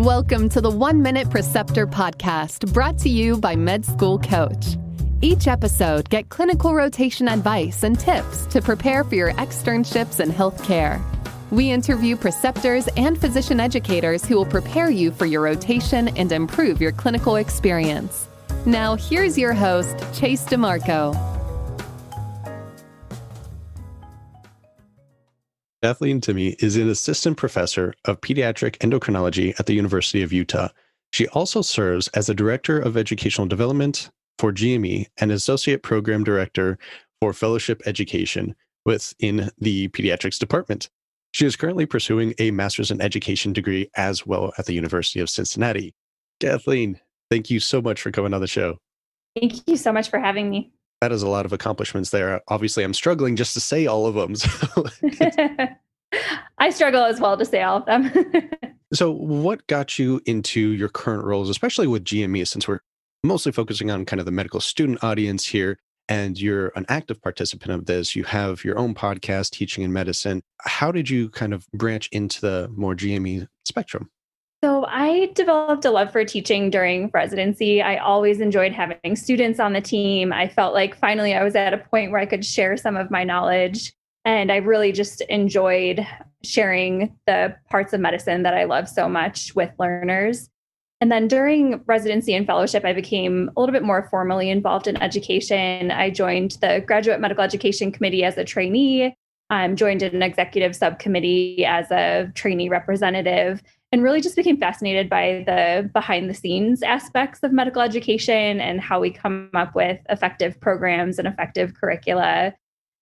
Welcome to the 1 Minute Preceptor podcast, brought to you by Med School Coach. Each episode, get clinical rotation advice and tips to prepare for your externships in healthcare. We interview preceptors and physician educators who will prepare you for your rotation and improve your clinical experience. Now, here's your host, Chase DeMarco. Kathleen Timme is an assistant professor of pediatric endocrinology at the University of Utah. She also serves as a director of educational development for GME and associate program director for fellowship education within the pediatrics department. She is currently pursuing a master's in education degree as well at the University of Cincinnati. Kathleen, thank you so much for coming on the show. Thank you so much for having me. That is a lot of accomplishments there. Obviously, I'm struggling just to say all of them. I struggle as well to say all of them. So what got you into your current roles, especially with GME, since we're mostly focusing on kind of the medical student audience here, and you're an active participant of this, you have your own podcast, Teaching in Medicine. How did you kind of branch into the more GME spectrum? So I developed a love for teaching during residency. I always enjoyed having students on the team. I felt like finally I was at a point where I could share some of my knowledge. And I really just enjoyed sharing the parts of medicine that I love so much with learners. And then during residency and fellowship, I became a little bit more formally involved in education. I joined the Graduate Medical Education Committee as a trainee, joined an executive subcommittee as a trainee representative, and really just became fascinated by the behind the scenes aspects of medical education and how we come up with effective programs and effective curricula.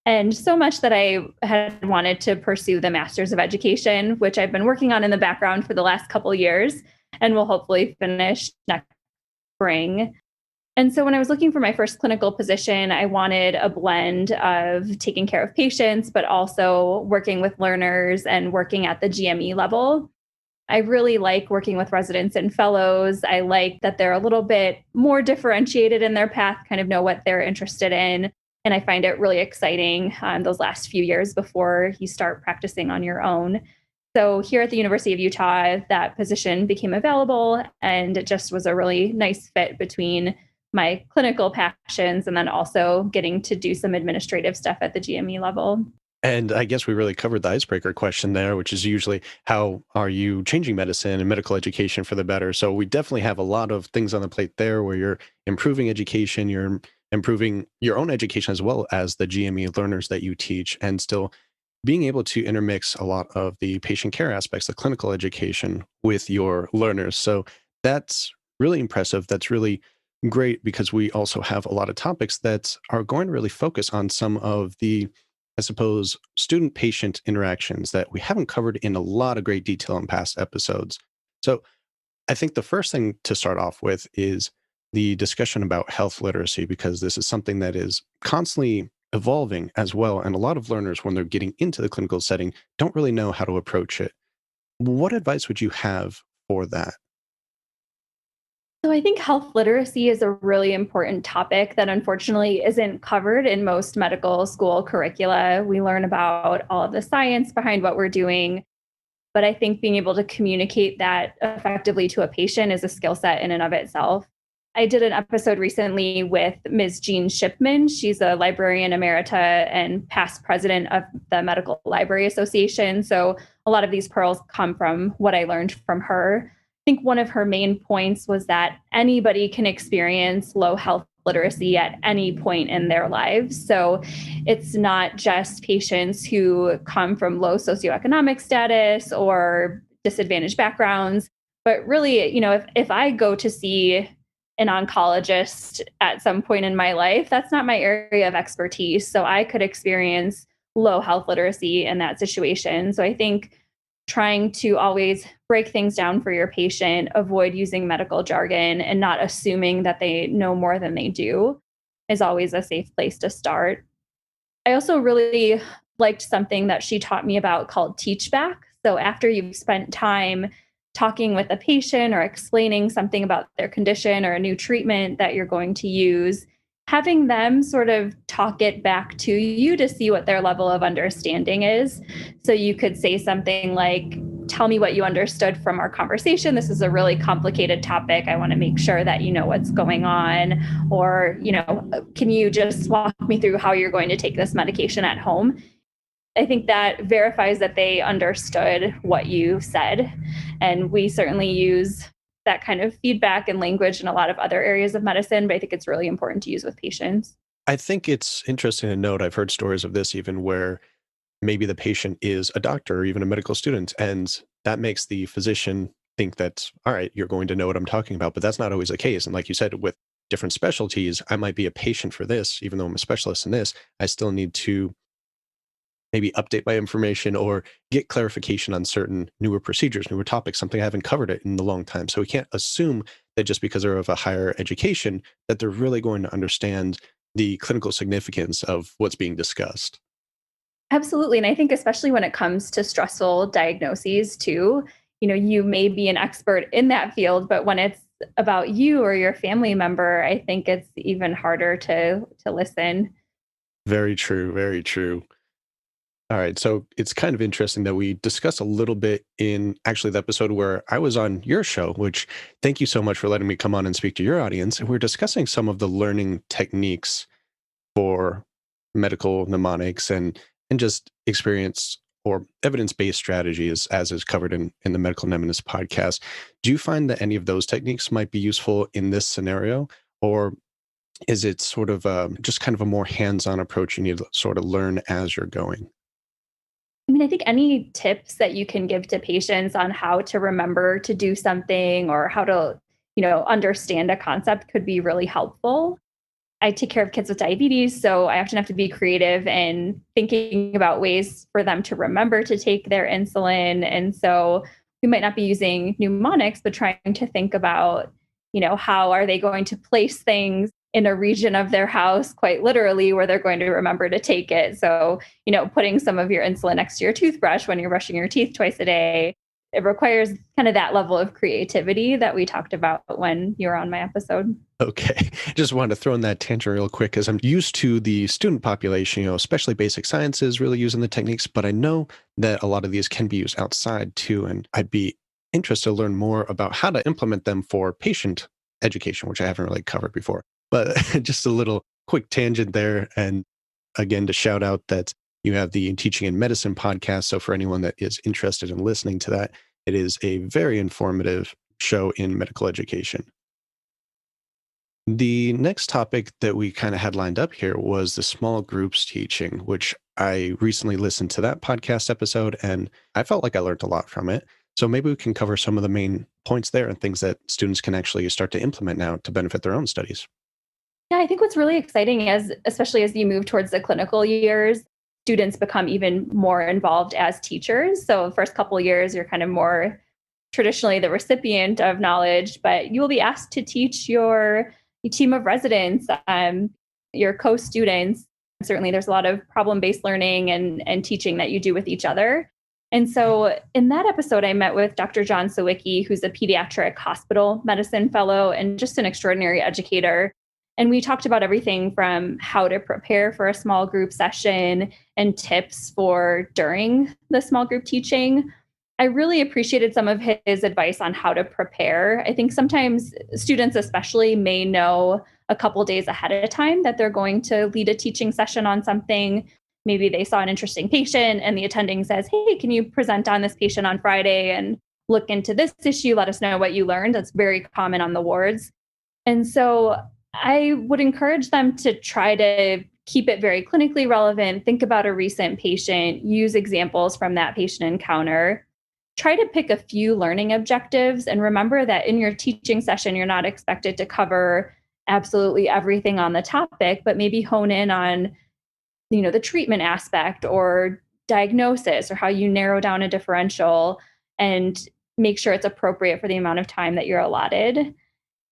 And so much that I had wanted to pursue the Master's of Education, which I've been working on in the background for the last couple of years and will hopefully finish next spring. And so when I was looking for my first clinical position, I wanted a blend of taking care of patients, but also working with learners and working at the GME level. I really like working with residents and fellows. I like that they're a little bit more differentiated in their path, kind of know what they're interested in. And I find it really exciting those last few years before you start practicing on your own. So here at the University of Utah, that position became available, and it just was a really nice fit between my clinical passions and then also getting to do some administrative stuff at the GME level. And I guess we really covered the icebreaker question there, which is usually how are you changing medicine and medical education for the better? So we definitely have a lot of things on the plate there where you're improving education, you're improving your own education as well as the GME learners that you teach, and still being able to intermix a lot of the patient care aspects, the clinical education with your learners. So that's really impressive. That's really great because we also have a lot of topics that are going to really focus on some of the, I suppose, student-patient interactions that we haven't covered in a lot of great detail in past episodes. So I think the first thing to start off with is the discussion about health literacy, because this is something that is constantly evolving as well. And a lot of learners, when they're getting into the clinical setting, don't really know how to approach it. What advice would you have for that? So I think health literacy is a really important topic that unfortunately isn't covered in most medical school curricula. We learn about all of the science behind what we're doing, but I think being able to communicate that effectively to a patient is a skill set in and of itself. I did an episode recently with Ms. Jean Shipman. She's a librarian emerita and past president of the Medical Library Association. So a lot of these pearls come from what I learned from her. I think one of her main points was that anybody can experience low health literacy at any point in their lives. So it's not just patients who come from low socioeconomic status or disadvantaged backgrounds, but really, if I go to see an oncologist at some point in my life, that's not my area of expertise. So I could experience low health literacy in that situation. So I think trying to always break things down for your patient, avoid using medical jargon, and not assuming that they know more than they do is always a safe place to start. I also really liked something that she taught me about called teach back. So after you've spent time talking with a patient or explaining something about their condition or a new treatment that you're going to use, having them sort of talk it back to you to see what their level of understanding is. So you could say something like, tell me what you understood from our conversation. This is a really complicated topic. I want to make sure that you know what's going on. Or, can you just walk me through how you're going to take this medication at home? I think that verifies that they understood what you said. And we certainly use that kind of feedback and language in a lot of other areas of medicine, but I think it's really important to use with patients. I think it's interesting to note, I've heard stories of this even where maybe the patient is a doctor or even a medical student, and that makes the physician think that, all right, you're going to know what I'm talking about, but that's not always the case. And like you said, with different specialties, I might be a patient for this, even though I'm a specialist in this, I still need to maybe update my information or get clarification on certain newer procedures, newer topics, something I haven't covered it in a long time. So we can't assume that just because they're of a higher education, that they're really going to understand the clinical significance of what's being discussed. Absolutely. And I think especially when it comes to stressful diagnoses too, you may be an expert in that field, but when it's about you or your family member, I think it's even harder to listen. Very true. Very true. All right. So it's kind of interesting that we discussed a little bit in actually the episode where I was on your show, which thank you so much for letting me come on and speak to your audience. And we're discussing some of the learning techniques for medical mnemonics and just experience or evidence-based strategies as is covered in the Medical Mnemonist podcast. Do you find that any of those techniques might be useful in this scenario? Or is it sort of just kind of a more hands-on approach you need to sort of learn as you're going? I mean, I think any tips that you can give to patients on how to remember to do something or how to, understand a concept could be really helpful. I take care of kids with diabetes, so I often have to be creative in thinking about ways for them to remember to take their insulin. And so we might not be using mnemonics, but trying to think about, how are they going to place things in a region of their house, quite literally, where they're going to remember to take it. So, putting some of your insulin next to your toothbrush when you're brushing your teeth twice a day. It requires kind of that level of creativity that we talked about when you were on my episode. Okay. Just wanted to throw in that tangent real quick because I'm used to the student population, especially basic sciences, really using the techniques, but I know that a lot of these can be used outside too. And I'd be interested to learn more about how to implement them for patient education, which I haven't really covered before. But just a little quick tangent there. And again, to shout out that you have the Teaching in Medicine podcast. So for anyone that is interested in listening to that, it is a very informative show in medical education. The next topic that we kind of had lined up here was the small groups teaching, which I recently listened to that podcast episode and I felt like I learned a lot from it. So maybe we can cover some of the main points there and things that students can actually start to implement now to benefit their own studies. Yeah, I think what's really exciting especially as you move towards the clinical years, students become even more involved as teachers. So the first couple of years, you're kind of more traditionally the recipient of knowledge, but you will be asked to teach your team of residents, your co-students. Certainly there's a lot of problem-based learning and teaching that you do with each other. And so in that episode, I met with Dr. John Sawicki, who's a pediatric hospital medicine fellow and just an extraordinary educator. And we talked about everything from how to prepare for a small group session and tips for during the small group teaching. I really appreciated some of his advice on how to prepare. I think sometimes students especially may know a couple days ahead of time that they're going to lead a teaching session on something. Maybe they saw an interesting patient and the attending says, hey, can you present on this patient on Friday and look into this issue? Let us know what you learned. That's very common on the wards. And so I would encourage them to try to keep it very clinically relevant, think about a recent patient, use examples from that patient encounter, try to pick a few learning objectives, and remember that in your teaching session, you're not expected to cover absolutely everything on the topic, but maybe hone in on, the treatment aspect or diagnosis or how you narrow down a differential and make sure it's appropriate for the amount of time that you're allotted.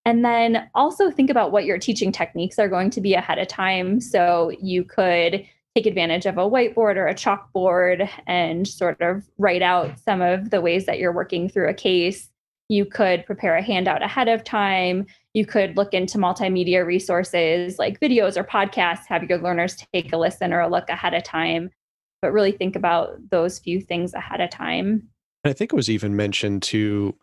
And then also think about what your teaching techniques are going to be ahead of time. So you could take advantage of a whiteboard or a chalkboard and sort of write out some of the ways that you're working through a case. You could prepare a handout ahead of time. You could look into multimedia resources like videos or podcasts, have your learners take a listen or a look ahead of time, but really think about those few things ahead of time. And I think it was even mentioned to,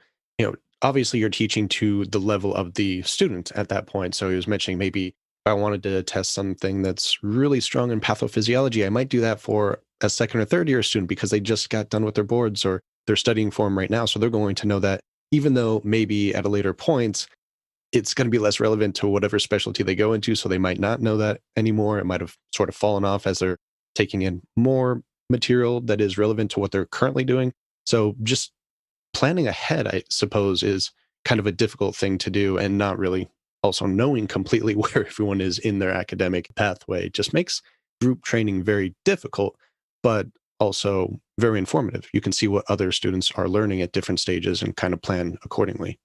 obviously you're teaching to the level of the student at that point. So he was mentioning maybe if I wanted to test something that's really strong in pathophysiology, I might do that for a second or third year student because they just got done with their boards or they're studying for them right now. So they're going to know that even though maybe at a later point, it's going to be less relevant to whatever specialty they go into. So they might not know that anymore. It might have sort of fallen off as they're taking in more material that is relevant to what they're currently doing. So just planning ahead, I suppose, is kind of a difficult thing to do, and not really also knowing completely where everyone is in their academic pathway just makes group training very difficult, but also very informative. You can see what other students are learning at different stages and kind of plan accordingly.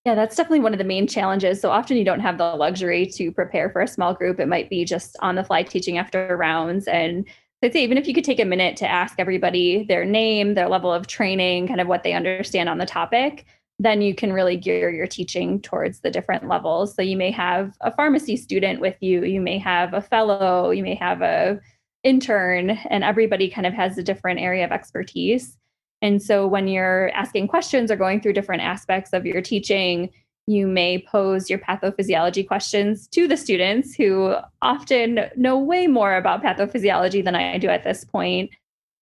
Yeah, that's definitely one of the main challenges. So often you don't have the luxury to prepare for a small group. It might be just on the fly teaching after rounds. And I'd say even if you could take a minute to ask everybody their name, their level of training, kind of what they understand on the topic, then you can really gear your teaching towards the different levels. So you may have a pharmacy student with you, you may have a fellow, you may have a intern, and everybody kind of has a different area of expertise. And so when you're asking questions or going through different aspects of your teaching, you may pose your pathophysiology questions to the students who often know way more about pathophysiology than I do at this point.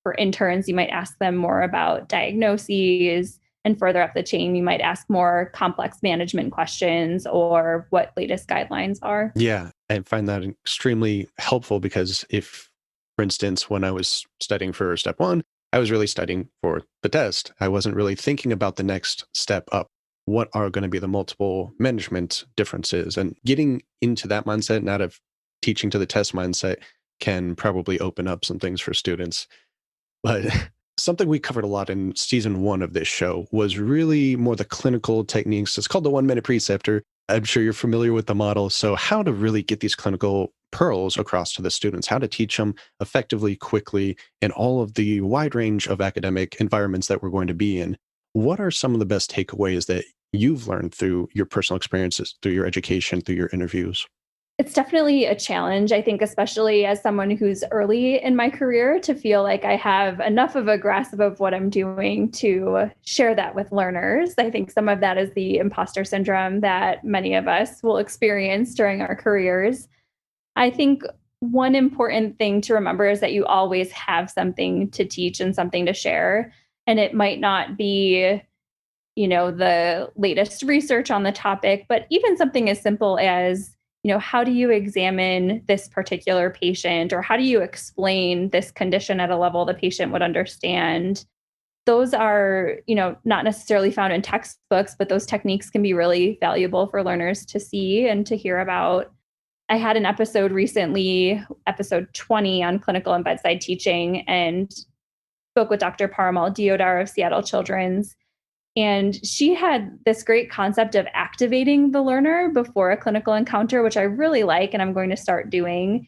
For interns, you might ask them more about diagnoses. And further up the chain, you might ask more complex management questions or what latest guidelines are. Yeah, I find that extremely helpful because if, for instance, when I was studying for step one, I was really studying for the test. I wasn't really thinking about the next step up. What are going to be the multiple management differences? And getting into that mindset and out of teaching to the test mindset can probably open up some things for students. But something we covered a lot in season one of this show was really more the clinical techniques. It's called the 1 minute preceptor. I'm sure you're familiar with the model. So how to really get these clinical pearls across to the students, how to teach them effectively, quickly, in all of the wide range of academic environments that we're going to be in. What are some of the best takeaways that you've learned through your personal experiences, through your education, through your interviews? It's definitely a challenge, I think, especially as someone who's early in my career, to feel like I have enough of a grasp of what I'm doing to share that with learners. I think some of that is the imposter syndrome that many of us will experience during our careers. I think one important thing to remember is that you always have something to teach and something to share. And it might not be, the latest research on the topic, but even something as simple as, how do you examine this particular patient, or how do you explain this condition at a level the patient would understand? Those are, not necessarily found in textbooks, but those techniques can be really valuable for learners to see and to hear about. I had an episode recently, episode 20, on clinical and bedside teaching, and spoke with Dr. Parimal Deodar of Seattle Children's. And she had this great concept of activating the learner before a clinical encounter, which I really like, and I'm going to start doing.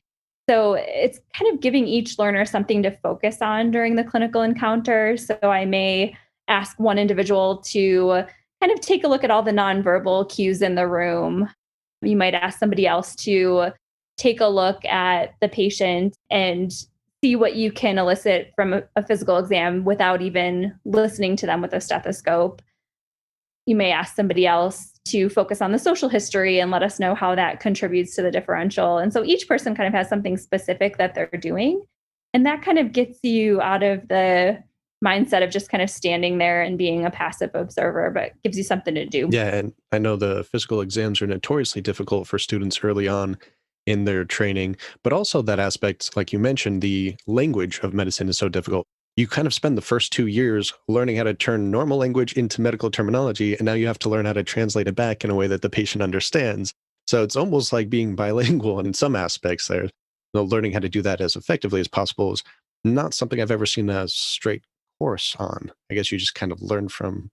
So it's kind of giving each learner something to focus on during the clinical encounter. So I may ask one individual to kind of take a look at all the nonverbal cues in the room. You might ask somebody else to take a look at the patient and see what you can elicit from a physical exam without even listening to them with a stethoscope. You may ask somebody else to focus on the social history and let us know how that contributes to the differential. And so each person kind of has something specific that they're doing. And that kind of gets you out of the mindset of just kind of standing there and being a passive observer, but gives you something to do. Yeah, and I know the physical exams are notoriously difficult for students early on in their training, but also that aspect, like you mentioned, the language of medicine is so difficult. You kind of spend the first 2 years learning how to turn normal language into medical terminology, and now you have to learn how to translate it back in a way that the patient understands. So it's almost like being bilingual in some aspects there. Learning how to do that as effectively as possible is not something I've ever seen a straight course on. I guess you just kind of learn from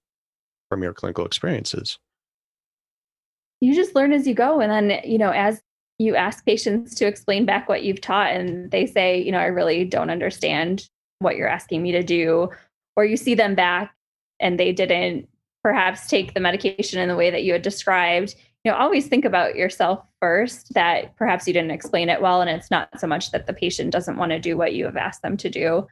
your clinical experiences. You just learn as you go. And then, as you ask patients to explain back what you've taught, and they say, I really don't understand what you're asking me to do, or you see them back and they didn't perhaps take the medication in the way that you had described, always think about yourself first, that perhaps you didn't explain it well. And it's not so much that the patient doesn't want to do what you have asked them to do.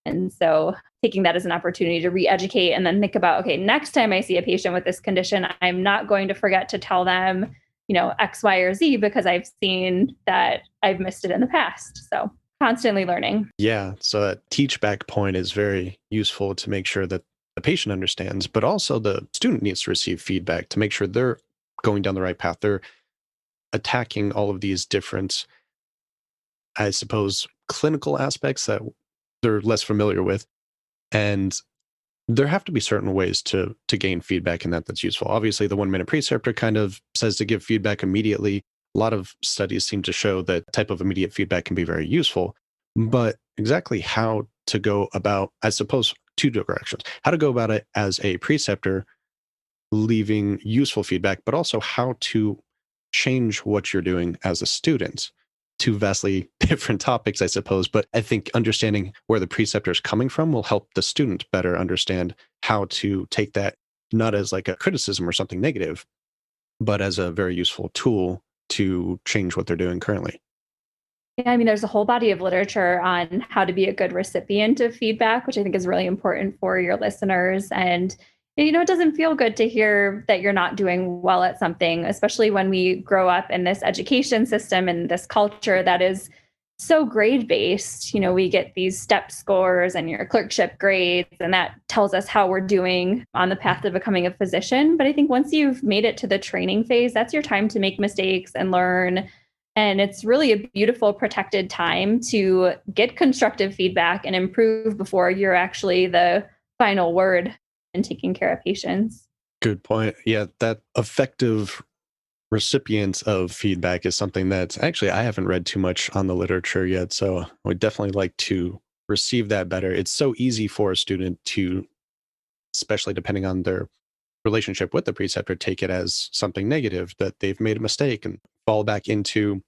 And so taking that as an opportunity to re-educate and then think about, okay, next time I see a patient with this condition, I'm not going to forget to tell them, X, Y, or Z because I've seen that I've missed it in the past. So constantly learning. Yeah. So that teach back point is very useful to make sure that the patient understands, but also the student needs to receive feedback to make sure they're going down the right path. They're attacking all of these different, I suppose, clinical aspects that they're less familiar with. And there have to be certain ways to gain feedback in that's useful. Obviously, the 1 minute preceptor kind of says to give feedback immediately. A lot of studies seem to show that type of immediate feedback can be very useful, but exactly how to go about, I suppose, two directions, how to go about it as a preceptor, leaving useful feedback, but also how to change what you're doing as a student. Two vastly different topics, I suppose, but I think understanding where the preceptor is coming from will help the student better understand how to take that not as like a criticism or something negative, but as a very useful tool to change what they're doing currently. Yeah, I mean, there's a whole body of literature on how to be a good recipient of feedback, which I think is really important for your listeners. And it doesn't feel good to hear that you're not doing well at something, especially when we grow up in this education system and this culture that is so grade-based. We get these step scores and your clerkship grades, and that tells us how we're doing on the path to becoming a physician. But I think once you've made it to the training phase, that's your time to make mistakes and learn. And it's really a beautiful, protected time to get constructive feedback and improve before you're actually the final word in taking care of patients. Good point. Yeah, that effective recipient of feedback is something that actually I haven't read too much on the literature yet. So I would definitely like to receive that better. It's so easy for a student to, especially depending on their relationship with the preceptor, take it as something negative, that they've made a mistake and fall back into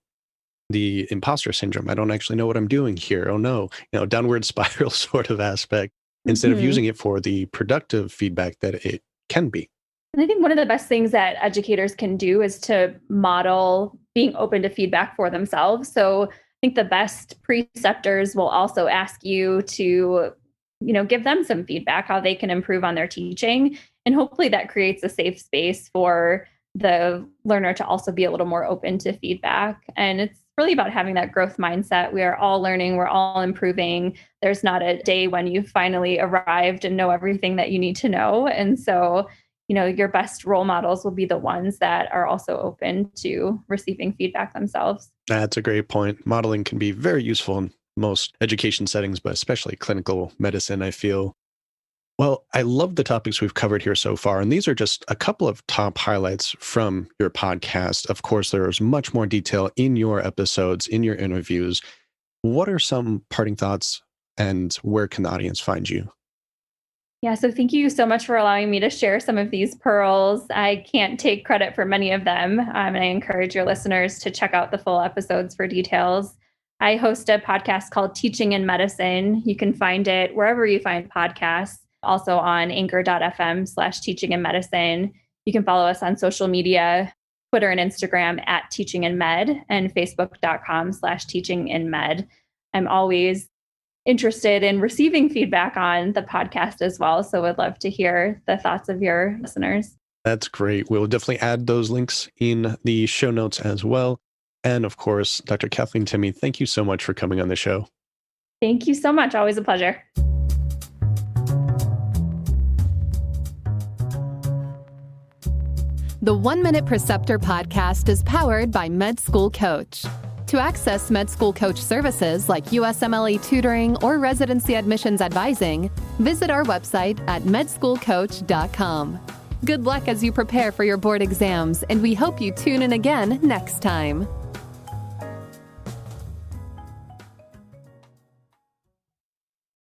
the imposter syndrome. I don't actually know what I'm doing here. Oh no, downward spiral sort of aspect, instead of using it for the productive feedback that it can be. And I think one of the best things that educators can do is to model being open to feedback for themselves. So I think the best preceptors will also ask you to, give them some feedback, how they can improve on their teaching. And hopefully that creates a safe space for the learner to also be a little more open to feedback. And it's really about having that growth mindset. We are all learning, we're all improving. There's not a day when you finally arrived and know everything that you need to know. And so, your best role models will be the ones that are also open to receiving feedback themselves. That's a great point. Modeling can be very useful in most education settings, but especially clinical medicine, I feel. Well, I love the topics we've covered here so far, and these are just a couple of top highlights from your podcast. Of course, there is much more detail in your episodes, in your interviews. What are some parting thoughts, and where can the audience find you? Yeah, so thank you so much for allowing me to share some of these pearls. I can't take credit for many of them, and I encourage your listeners to check out the full episodes for details. I host a podcast called Teaching in Medicine. You can find it wherever you find podcasts, also on anchor.fm/teachinginmedicine. You can follow us on social media, Twitter and Instagram @teachinginmed, and facebook.com/teachinginmed. I'm always interested in receiving feedback on the podcast as well. So would love to hear the thoughts of your listeners. That's great. We'll definitely add those links in the show notes as well. And of course, Dr. Kathleen Timme, thank you so much for coming on the show. Thank you so much. Always a pleasure. The 1 Minute Preceptor podcast is powered by Med School Coach. To access Med School Coach services like USMLE tutoring or residency admissions advising, visit our website at medschoolcoach.com. Good luck as you prepare for your board exams, and we hope you tune in again next time.